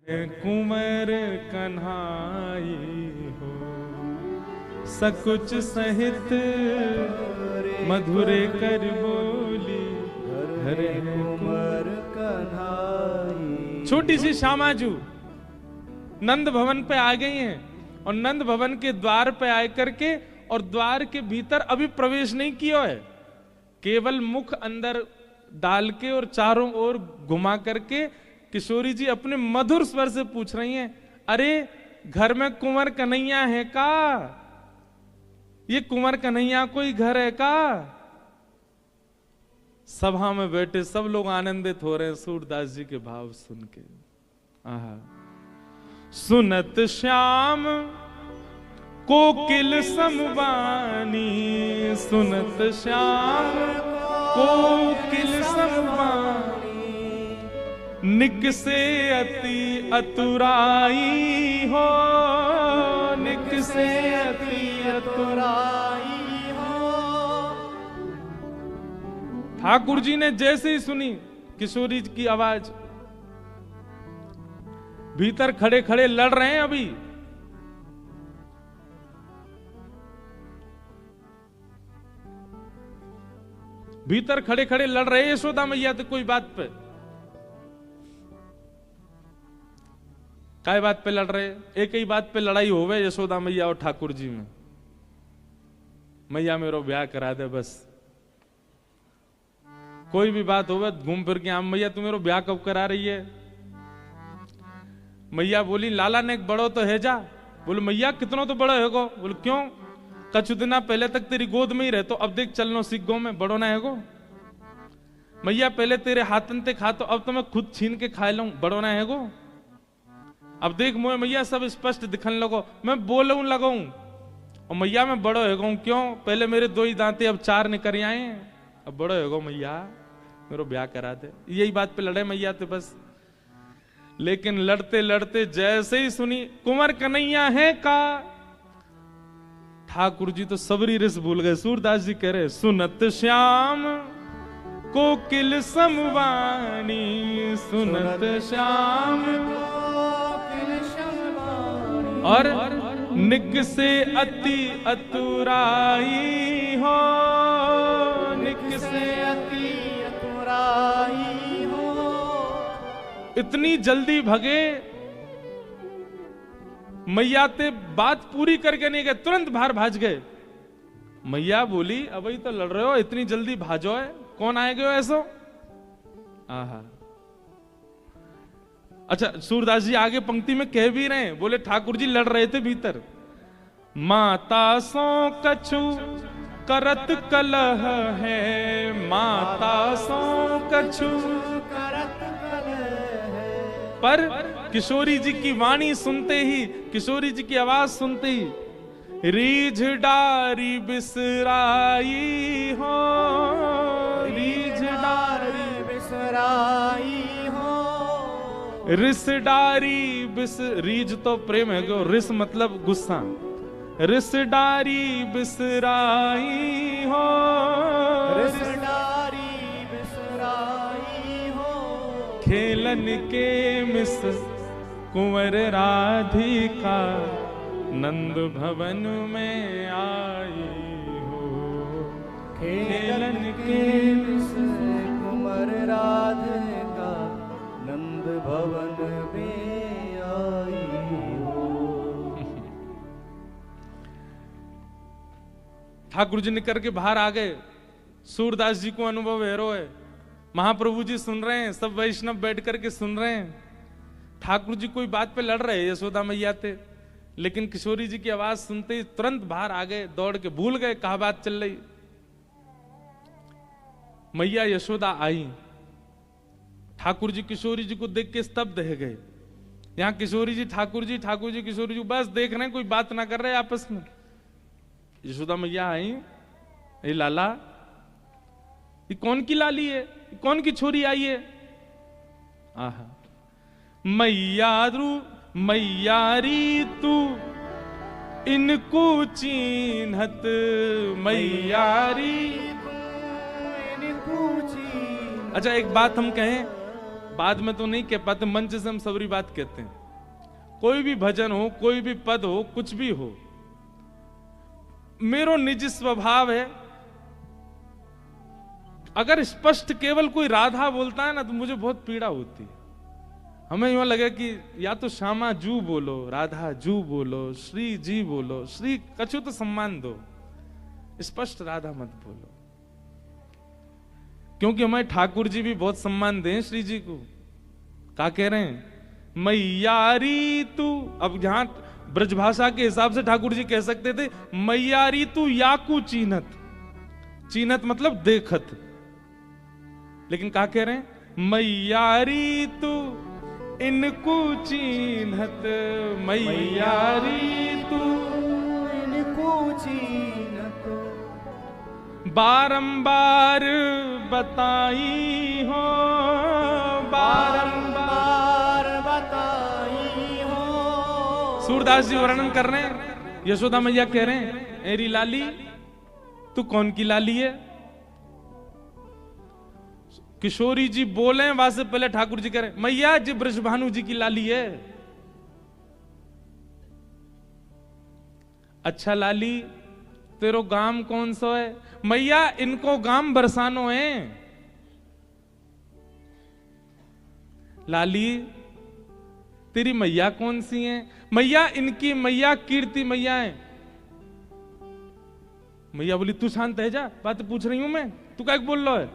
कुंवर कन्हाई हो सकुच सहित मधुरे कर बोली हरे कुंवर कन्हाई। छोटी सी श्यामाजू नंद भवन पे आ गई हैं और नंद भवन के द्वार पे आकर के और द्वार के भीतर अभी प्रवेश नहीं किया है, केवल मुख अंदर डाल के और चारों ओर घुमा करके किशोरी जी अपने मधुर स्वर से पूछ रही हैं, अरे घर में कुंवर कन्हैया है का? ये कुंवर कन्हैया कोई घर है का? सभा में बैठे सब लोग आनंदित हो रहे हैं सूरदास जी के भाव सुन के। आहा। सुनत श्याम कोकिल समवानी, सुनत श्याम कोकिल समवानी, निक से अति अतुराई हो, निक से अति अतुराई हो। ठाकुर जी ने जैसे ही सुनी किशोरी की आवाज, भीतर खड़े खड़े लड़ रहे हैं अभी, भीतर खड़े खड़े लड़ रहे यशोदा मैया तो कोई बात पे, काय बात पे लड़ रहे? एक ही बात पे लड़ाई होवे यशोदा मैया और ठाकुर जी में, मैया मेरो ब्याह करा दे बस। कोई भी बात होवे घूम फिर के आम, मैया तू मेरो ब्याह कब करा रही है? मैया बोली लाला ने एक बड़ो तो है जा। बोले मैया कितना तो बड़ा है गो? बोले क्यों? कछु दिना पहले तक तेरी गोद में ही रहे तो अब देख चलनो सीख गो में बड़ो ना है गो। मैया पहले तेरे हाथन ते खा तो अब तो मैं खुद छीन के खा लूं, बड़ो ना है गो। अब देख मोए मैया सब स्पष्ट दिखन लगो, मैं बोलूं लगाऊं और मैया मैं बड़ो है गो। क्यों? पहले मेरे 2 ही दांते अब 4 निकल आए, अब बड़ो है गो मैया मेरो ब्याह करा दे। यही बात पे लड़े मैया तो बस। लेकिन लड़ते लड़ते जैसे ही सुनी कुंवर कन्हैया है का, ठाकुर जी तो सबरी रिस भूल गए। सूरदास जी कह रहे सुनत श्याम कोकिल समवानी, सुनत श्याम कोकिल समवानी, और निक से अति अतुराई हो, निक से अति अतुराई हो। इतनी जल्दी भगे मैया ते बात पूरी करके नहीं गए, तुरंत बाहर भाज गए। मैया बोली अब ही तो लड़ रहे हो, इतनी जल्दी भाजो है, कौन आए गए ऐसो? आहा। अच्छा सूरदास जी आगे पंक्ति में कह भी रहे हैं, बोले ठाकुर जी लड़ रहे थे भीतर। माता सो कछु करत कलह है, माता सो कछु करत कलह है। पर किशोरी जी की वाणी सुनते ही, किशोरी जी की आवाज सुनते ही, रीझ डारी बिसराई हो, रीझ डारी बिसराई हो। रिस डारी बिस, रीझ तो प्रेम है गो, रिस मतलब गुस्सा। रिस डारी बिसराई हो, रिस डारी बिसराई हो। खेलन के मिस कुंवर राधिका, नंद भवन में आई हो। खेलन के मिस कुंवर राधिका, नंद भवन में आई हो। ठाकुर जी निकल के बाहर आ गए। सूरदास जी को अनुभव हेरो है, महाप्रभु जी सुन रहे हैं, सब वैष्णव बैठ करके सुन रहे हैं। ठाकुर जी कोई बात पे लड़ रहे हैं यशोदा मैया थे, लेकिन किशोरी जी की आवाज सुनते ही तुरंत बाहर आ गए, दौड़ के भूल गए कहा बात चल रही। मैया यशोदा आई, ठाकुर जी किशोरी जी को देख के स्तब्ध रह गए। यहां किशोरी जी ठाकुर जी, ठाकुर जी किशोरी जी बस देख रहे हैं, कोई बात ना कर रहे आपस में। यशोदा मैया आई, ये लाला ये कौन की लाली है, ये कौन की छोरी आई है? आहा। मैयारी तू इनको चीन्हत, मैयारी इनको चीन्हत। अच्छा एक बात हम कहें, बाद में तो नहीं कह पाते, मंच से हम सबरी बात कहते हैं। कोई भी भजन हो, कोई भी पद हो, कुछ भी हो, मेरो निजी स्वभाव है, अगर स्पष्ट केवल कोई राधा बोलता है ना तो मुझे बहुत पीड़ा होती है। हमें यूं लगे कि या तो श्यामा जू बोलो, राधा जू बोलो, श्री जी बोलो, श्री कछु तो सम्मान दो, स्पष्ट राधा मत बोलो। क्योंकि हमारे ठाकुर जी भी बहुत सम्मान दें श्री जी को। क्या कह रहे हैं? मैयारी तू, अब यहां ब्रजभाषा के हिसाब से ठाकुर जी कह सकते थे मैयारी तू याकू चीनत, चीनत मतलब देखत, लेकिन क्या कह रहे हैं? मैयारी तू इनको चीनत, मैयारी तू इनको चीनत, बारंबार बताई हो, बारंबार बताई हो। सूरदास जी वर्णन कर रहे हैं, यशोदा मैया कह रहे हैं एरी लाली तू कौन की लाली है? किशोरी जी बोले वहां से पहले ठाकुर जी कह रहे मैया जी ब्रजभानु जी की लाली है। अच्छा लाली तेरो गाम कौन सा है? मैया इनको गाम बरसानो है। लाली तेरी मैया कौन सी है? मैया इनकी मैया कीर्ति मैया है। मैया बोली तू शांत है जा, बात पूछ रही हूं मैं, तू क्या बोल रहा है?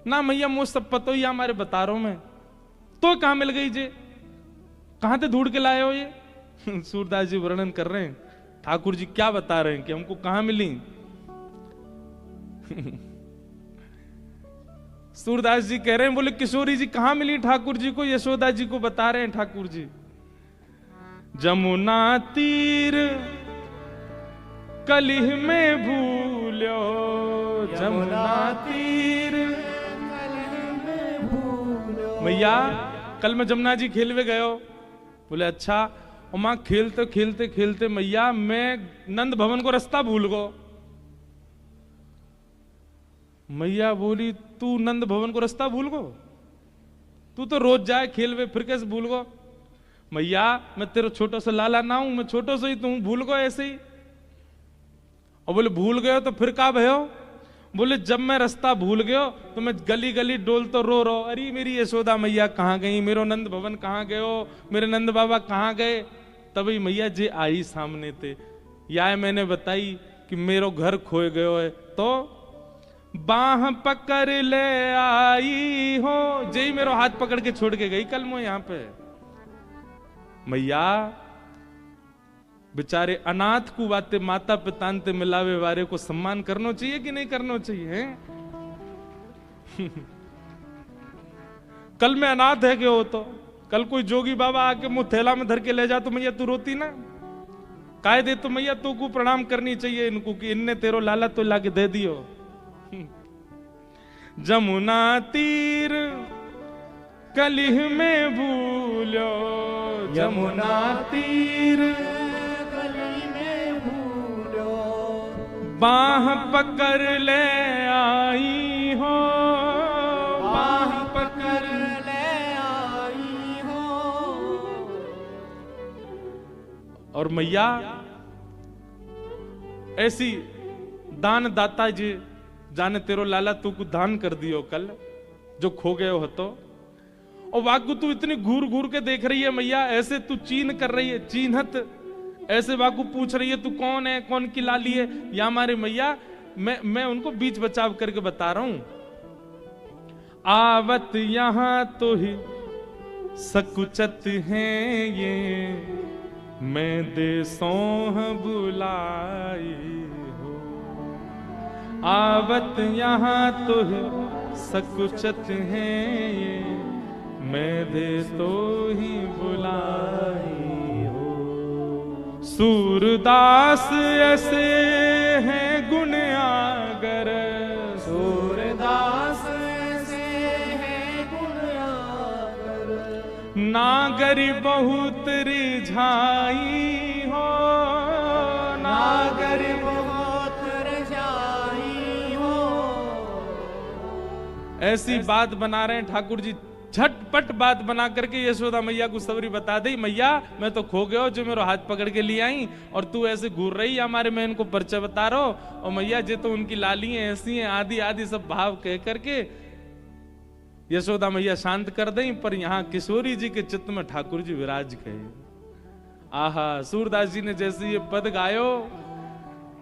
ना मैया मुझ सब पतो ही हमारे बता रहा हूं मैं। तो कहां मिल गई जे, कहां से ढूंढ के लाए हो ये? सूरदास जी वर्णन कर रहे हैं, ठाकुर जी क्या बता रहे हैं कि हमको कहां मिली। सूरदास जी कह रहे हैं, बोले किशोरी जी कहां मिली ठाकुर जी को? यशोदा जी को बता रहे हैं ठाकुर जी, जमुना तीर कलिह में भूलो, जमुना तीर कलिह में भूलो। मैया कल मैं जमुना जी खेलवे गयो। बोले अच्छा, और मां खेलते खेलते खेलते मैया मैं नंद भवन को रास्ता भूल गो। मैया बोली तू नंद भवन को रास्ता भूल गो? तू तो रोज जाए खेलवे, फिर कैसे भूल गो? मैया मैं तेरा छोटा सा लाला ना हूं, मैं छोटो सा ही तू भूल गो ऐसे ही। और बोले भूल गयो तो फिर का भयो? बोले जब मैं रास्ता भूल गयो तो मैं गली गली डोल तो रो रो, अरे मेरी यशोदा मैया कहाँ गई, मेरो नंद भवन कहाँ गयो, मेरे नंद बाबा कहाँ गए? तभी मैया जी आई सामने थे, या मैंने बताई कि मेरो घर खोए गयो है, तो बाह पकड़ ले आई हो, जय मेरो हाथ पकड़ के छोड़ के गई कल मैं यहाँ पे। मैया बेचारे अनाथ को बातें माता पिता ते मिलावे वारे को सम्मान करना चाहिए कि नहीं करना चाहिए? कल मैं अनाथ है क्यों? तो कल कोई जोगी बाबा आके मुंह थैला में धर के ले जा तो मैया तू रोती ना? कायदे तो मैया तू को प्रणाम करनी चाहिए इनको कि इनने तेरो लाला तो लाके दे दियो। जमुना तीर कलिह में भूलो, जमुना तीर बाह पकड़ ले आई हो, बाह पकड़ ले आई हो। और मैया ऐसी दान दाता जी जाने तेरो लाला तू को दान कर दियो कल जो खो गए हो तो। और वाकु तू इतनी घूर घूर के देख रही है मैया, ऐसे तू चीन कर रही है, चीनत ऐसे वाकु पूछ रही है तू कौन है, कौन की लाली है? या हमारे मैया मैं उनको बीच बचाव करके बता रहा हूं। आवत यहां तो ही सकुचत हैं ये, मैं देसों बुलाई हो। आवत यहां तो ही सकुचत हैं ये, मैं देसों ही बुलाई। सूरदास ऐसे हैं गुण आगर, सूरदास ऐसे हैं गुण आगर। नागरी बहुत रिझाई हो, नागरी बहुत रिझाई हो। ऐसी बात बना रहे हैं ठाकुर जी, झटपट बात बना करके यशोदा मैया को सबरी बता दी, मैया मैं तो खो गया जो मेरा हाथ पकड़ के ले आई और तू ऐसे घूर रही हमारे मैं इनको परिचय बता रहा हूं और मैया जे तो उनकी लाली है ऐसी हैं आदि आदि सब भाव कह करके यशोदा मैया शांत कर दें। पर यहाँ किशोरी जी के चित्त में ठाकुर जी विराज गए। आहा, सूरदास जी ने जैसे ये पद गायो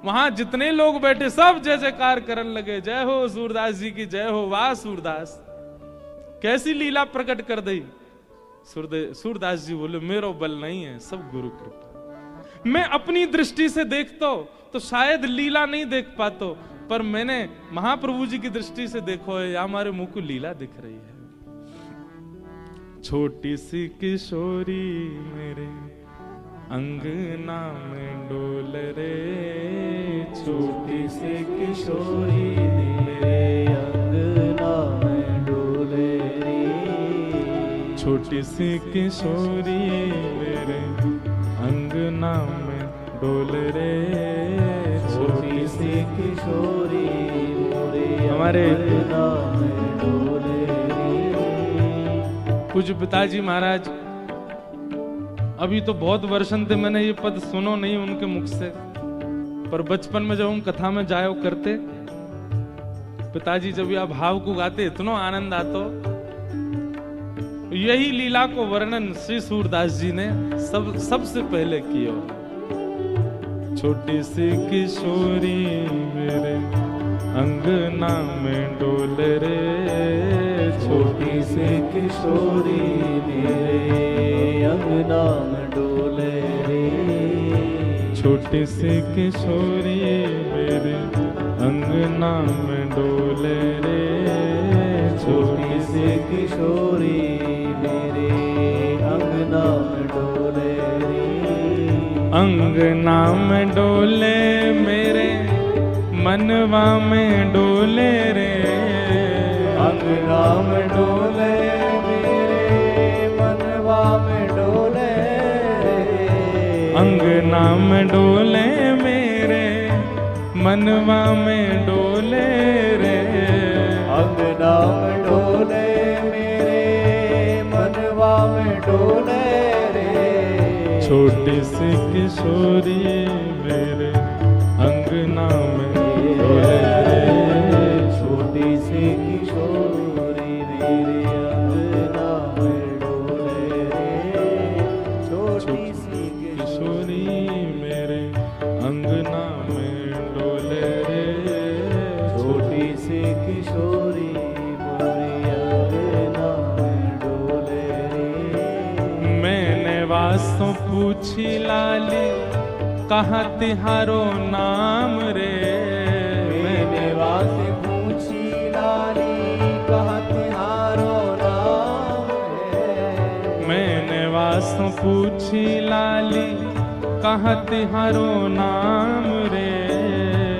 वहां जितने लोग बैठे सब जय जयकार करने लगे, जय हो सूरदास जी की जय हो। वाह सूरदास, कैसी लीला प्रकट कर दी। सूरदास जी बोले मेरो बल नहीं है, सब गुरु कृपा। मैं अपनी दृष्टि से देखता तो शायद लीला नहीं देख पाता, पर मैंने महाप्रभु जी की दृष्टि से देखो है हमारे मुंह को लीला दिख रही है। छोटी सी किशोरी मेरे अंगना में डोल रे, छोटी सी किशोरी मेरे अंगना में डोले रे, छोटी सी किशोरी मेरे अंगना में डोल रे, छोटी सी किशोरी मेरे हमारे अंगना में डोले रे। पूज्य पिताजी महाराज अभी तो बहुत वर्षन थे मैंने ये पद सुनो नहीं उनके मुख से, पर बचपन में जब हम कथा में जायो करते पिताजी जब यह भाव को गाते इतना आनंद आतो। यही लीला को वर्णन श्री सूरदास जी ने सबसे पहले किया। छोटी सी किशोरी मेरे अंगना में डोल रे, छोटी सी किशोरी मेरे अंगना में डोले रे, छोटी सी किशोरी मेरे अंगना में डोले रे, छोटी सी किशोरी मेरे अंगना में डोले रे, अंगना में डोले मेरे मनवा में डोले रे, अंगना में डोले मेरे मनवा में डोले रे, अंगना में डोले मेरे मनवा में डोले रे, अंगना में डोले मेरे मनवा में डोले रे, छोटी सी किशोरी मेरे अंगना में डोले रे, छोटी सी किशोरी मेरे अंगना में डोले रे, छोटी सी किशोरी मेरे अंगना में डोले रे, छोटी सी किशोरी मेरे अंगना में डोले रे। मैंने वासों पूछी लाली कहाँ तिहारो नाम रे, मैंने वासे पूछी लाली कहाँ तिहारो नाम है, मैंने वासों पूछी लाली कहाँ तिहारो नाम रे,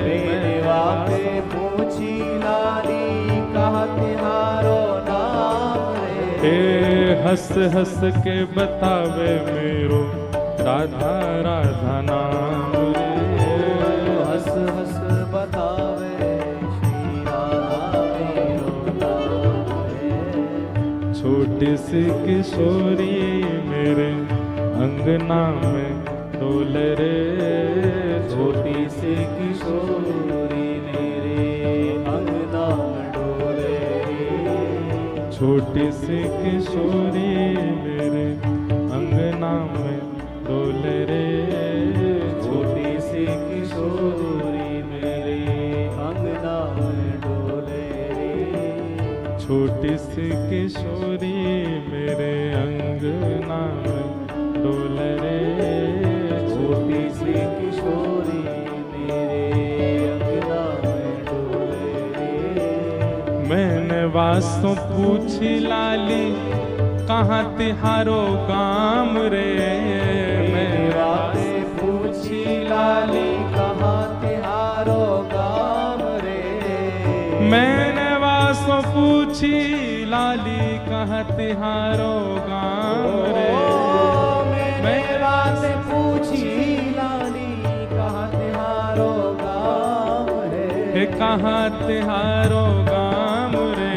मैंने वासे पूछी लाली कहाँ तिहारो नाम हे रे, हंस हंस के बतावे मेरो राधा राधा नाम रे, हंस हंस बतावे श्री राधा मेरो नाम है, छोटी सी किशोरी मेरे अंगना में डोल रे, छोटी सी किशोरी मेरे अंगना में डोले रे, छोटी सी किशोरी मेरे अंगना में डोल रे, छोटी सी किशोरी मेरे अंगना में डोले रे, छोटी सी किशोरी मेरे अंगना में डोल रे, छोटी सी किशोरी मेरे अंगना में डोले रे, मैंने वासों पूछी लाली कहाँ तिहारो गाम रे, मैंने वासे पूछी लाली कहाँ तिहारो गाम रे, मैंने वासों पूछी लाली कहाँ तिहारो गाम रे, मैंने वासे पूछी लाली कहाँ तिहारो गाम रे, कहाँ तिहारो गाम रे,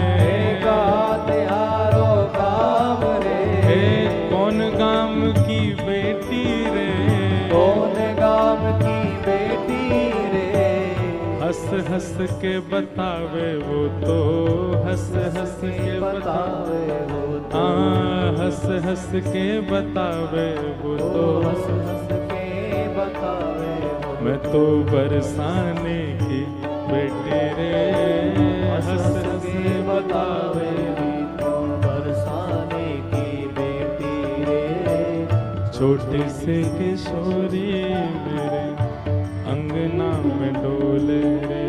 कहाँ तिहारो गाम की बेटी रे, कौन गाम की बेटी रे, हंस हंस के बतावे वो तो, हंस हंस के बतावे वो तो, हंस हंस के बतावे वो तो, हंस हंस के बतावे वो तो। मैं तो बरसाने की बेटी रे, हंस हंस के बतावे तो बरसाने की बेटी रे, छोटी सी किशोरी मेरे अंगना में डोले रे,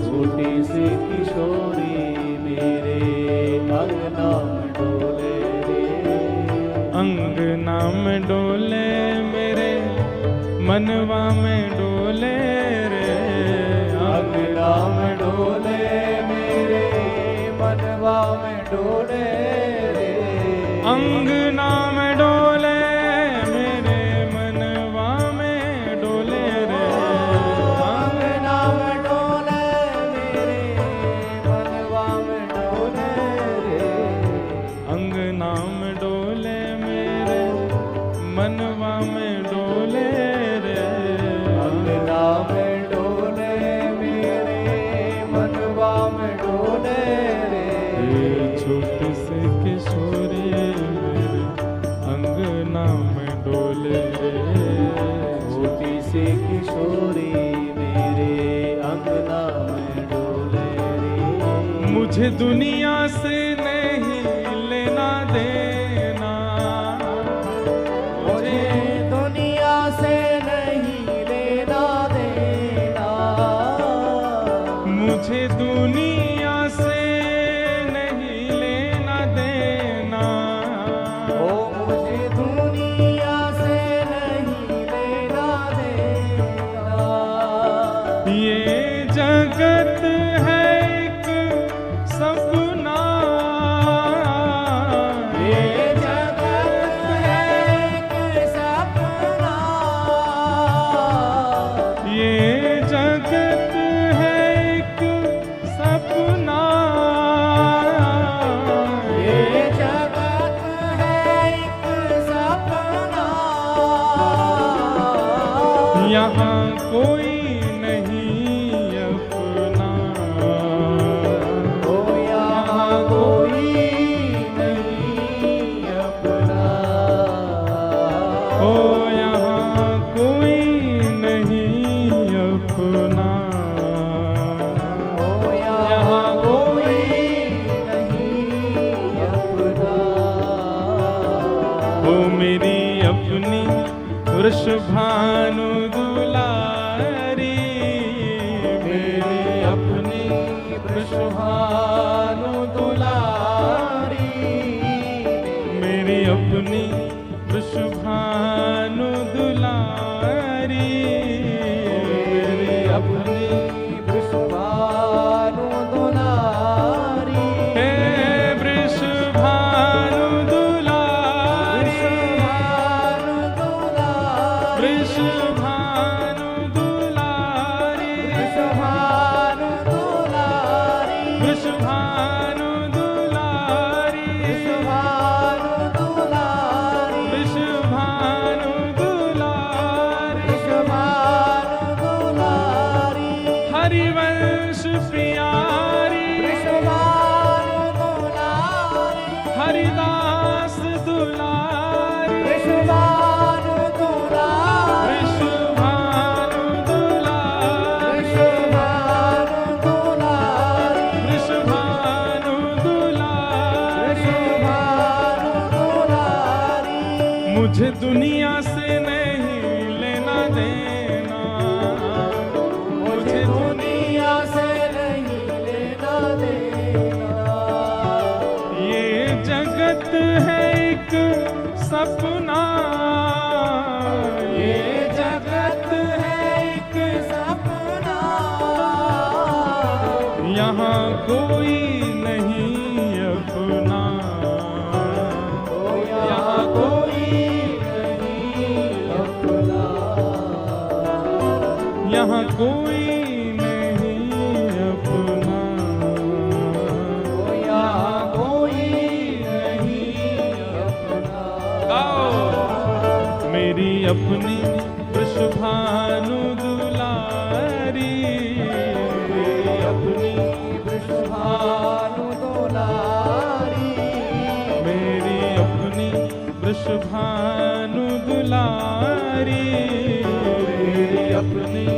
छोटी सी किशोरी मेरे अंगना में डोले रे, अंगना में डोले मेरे मनवा में डोले रे, अंगना में डोले मेरे मनवा में डोले रे, अंगना में डोले मेरे मनवा में डोले रे, अंगना में डोले मेरे मनवा में डोले रे, अंगना में डोले मेरे मनवा में डोले रे, अंगना में डोले मेरे मनवा में डोले रे, छोटी सी किशोरी मेरे अंगना में डोले रे, छोटी सी किशोरी मेरे अंगना में डोले रे, मुझे दुनिया से नहीं लेना देना, मुझे दुनिया से नहीं लेना देना, मुझे दुनिया से नहीं लेना देना, ओ मुझे दुनिया से नहीं लेना देना, ये जगत है एक सपना, ये जगत है एक सपना, ये जगत है एक सपना, ये जगत है एक सपना, यहाँ कोई नहीं अपना, ओ यहाँ कोई नहीं अपना, ओ यहाँ कोई नहीं अपना, ओ यहाँ कोई नहीं अपना, ओ मेरी अपनी वृषभानु दुलारी, मेरी अपनी वृषभानु दुलारी, मेरी अपनी वृषभानु दुलारी, मेरी अपनी वृषभानु दुलारी, हे वृषभानु दुलारी, वृषभानु दुलारी, वृषभानु दुलारी, वृषभानु दुलारी, वृषभानु दुलारी, वृषभानु दुलारी, वृषभानु दुलारी, वृषभानु दुलारी, हरिवंश प्रियारी, वृषभानु दुलारी, हरिदास दुलारी, वृषभानु दुलारी, वृषभानु दुलारी, वृषभानु दुलारी, वृषभानु दुलारी, वृषभानु दुलारी, मुझे दुनिया से नहीं लेना देना, मुझे दुनिया से नहीं लेना देना, ये जगत है एक सपना, ये जगत है एक सपना, यहाँ कोई नहीं अपना, ओ यहाँ कोई नहीं अपना, यहाँ कोई नहीं अपना, ओ यहाँ कोई नहीं अपना, गाओ मेरी अपनी वृषभानु दुलारी, मेरी अपनी वृषभानु दुलारी, मेरी अपनी वृषभानु दुलारी, मेरी अपनी